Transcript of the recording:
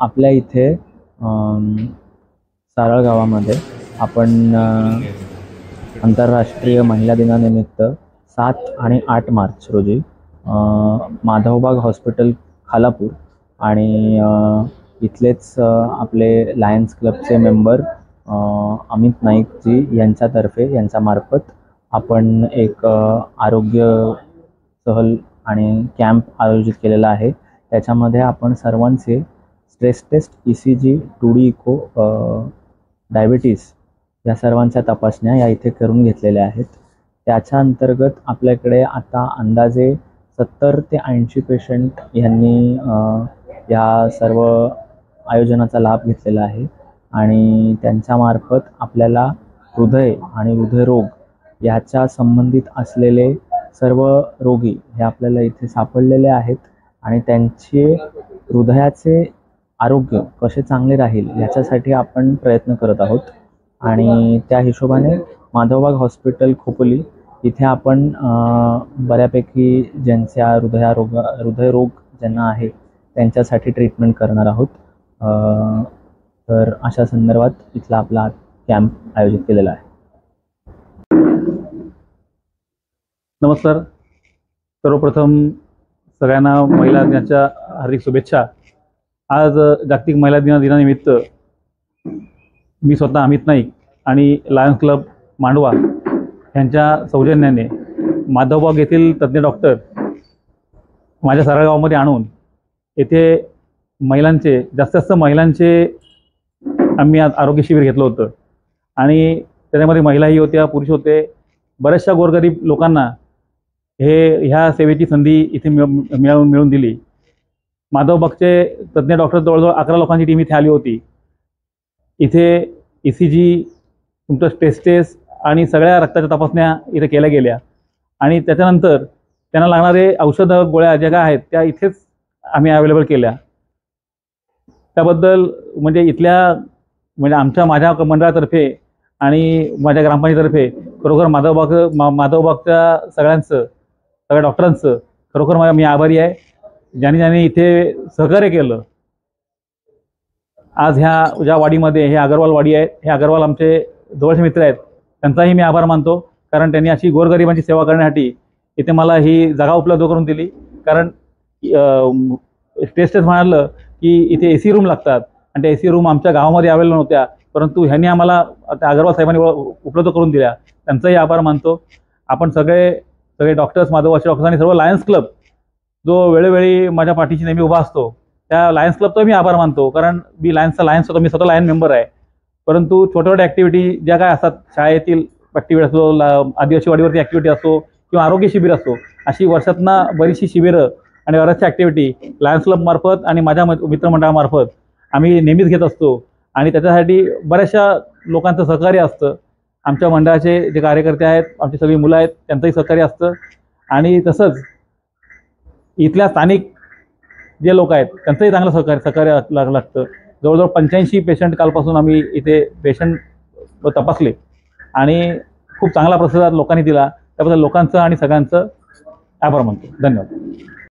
आपल्या इथे सारळ गावामध्ये आपण आंतरराष्ट्रीय महिला दिनानिमित्त 7 आणि 8 मार्च रोजी माधवबाग हॉस्पिटल खालापूर आणि इथलेच आपले लायन्स क्लबचे मेंबर अमित नाईकजी यांच्यामार्फत आपण एक आरोग्य सहल आणि कॅम्प आयोजित केलेला आहे। त्याच्यामध्ये आपण सर्वांचे stress test, ECG, 2D echo, diabetes या सर्वांच्या तपासण्या या इथे करून घेतलेल्या आहेत। त्याच्या अंतर्गत आपल्याकडे आता अंदाजे 70 ते 80 पेशंट यांनी या सर्व आयोजनाचा लाभ घेतलेला आहे आणि त्यांच्यामार्फत आपल्याला हृदय आणि हृदयरोग याच्या संबंधित असलेले सर्व रोगी हे आपल्याला इथे सापडलेले आहेत आणि त्यांचे हृदयाचे आरोग्य कसे चांगले राहील याच्यासाठी आपण प्रयत्न करत आहोत। आणि त्या हिशोबाने माधवबाग हॉस्पिटल खोपोली इथे आपण बऱ्यापैकी ज्यांच्या हृदयरोग ज्यांना आहे त्यांच्यासाठी ट्रीटमेंट करणार आहोत। तर अशा संदर्भात इथला आपला कॅम्प आयोजित केलेला आहे। नमस्कार, सर्वप्रथम सगळ्यांना महिला दिनाच्या हार्दिक शुभेच्छा। आज जागतिक महिला दिनानिमित्त मी स्वतः अमित नाईक आणि लायन्स क्लब मांडवा यांच्या सौजन्याने माधवबाग येथील तज्ज्ञ डॉक्टर माझ्या सारळ गावामध्ये आणून येथे महिलांचे जास्त महिलांचे आम्ही आज आरोग्य शिबिर घेतलं होतं आणि त्याच्यामध्ये महिलाही होत्या, पुरुष होते। बऱ्याचशा गोरगरीब लोकांना ह्या सेवेची संधी इथे मिळवून दिली। माधवबागचे तज्ज्ञ डॉक्टर जवळजवळ 11 लोकांची टीम इथे आली होती। इथे ECG, तुमचं स्ट्रेस टेस्ट आणि सगळ्या रक्ताच्या तपासण्या इथे केल्या गेल्या आणि त्याच्यानंतर त्यांना लागणारे औषधं गोळ्या ज्या काय आहेत त्या इथेच आम्ही अवेलेबल केल्या। त्याबद्दल म्हणजे माझ्या मंडळातर्फे आणि माझ्या ग्रामपंचायतीतर्फे खरोखर माधवबागच्या सगळ्या डॉक्टरांचं खरोखर मी आभारी आहे, ज्यांनी इथे सहकार्य केलं। आज ज्या वाडीमध्ये हे अगरवाल वाडी आहे, हे अगरवाल आमचे जवळचे मित्र आहेत, त्यांचाही मी आभार मानतो, कारण त्यांनी अशी गोरगरिबांची सेवा करण्यासाठी इथे मला ही जागा उपलब्ध करून दिली। कारण टेस्ट म्हणालं की इथे AC रूम लागतात आणि त्या AC रूम आमच्या गावामध्ये अवेलेबल नव्हत्या, परंतु ह्यांनी आम्हाला त्या अगरवाल साहेबांनी उपलब्ध करून दिल्या, त्यांचाही आभार मानतो। आपण सगळे डॉक्टर्स, माधवबागचे डॉक्टर्स आणि सर्व लायन्स क्लब जो वेळोवेळी माझ्या पाठीशी नेहमी उभा असतो, त्या लायन्स क्लबचा मी आभार मानतो। कारण मी स्वतः लायन मेंबर आहे, परंतु छोट्या ॲक्टिव्हिटी ज्या काय असतात, शाळेतील ॲक्टिव्हिटी असो, आदिवासी वाडीवरती ॲक्टिव्हिटी असो किंवा आरोग्य शिबिर असो, अशी वर्षातनं बरीचशी शिबिरं आणि बऱ्याचशा ॲक्टिव्हिटी लायन्स क्लबमार्फत आणि माझ्या मित्रमंडळामार्फत आम्ही नेहमीच घेत असतो आणि त्याच्यासाठी बऱ्याचशा लोकांचं सहकार्य असतं। आमच्या मंडळाचे जे कार्यकर्ते आहेत, आमची सगळी मुलं आहेत, त्यांचंही सहकार्य असतं आणि तसंच इथल्या स्थानिक जे लोक आहेत त्यांचंही चांगलं सहकार्य लागतं। जवळजवळ 85 पेशंट कालपासून आम्ही इथे पेशंट तपासले आणि खूप चांगला प्रतिसाद लोकांनी दिला, त्याबद्दल लोकांचं आणि सगळ्यांचं आभार मानतो। धन्यवाद।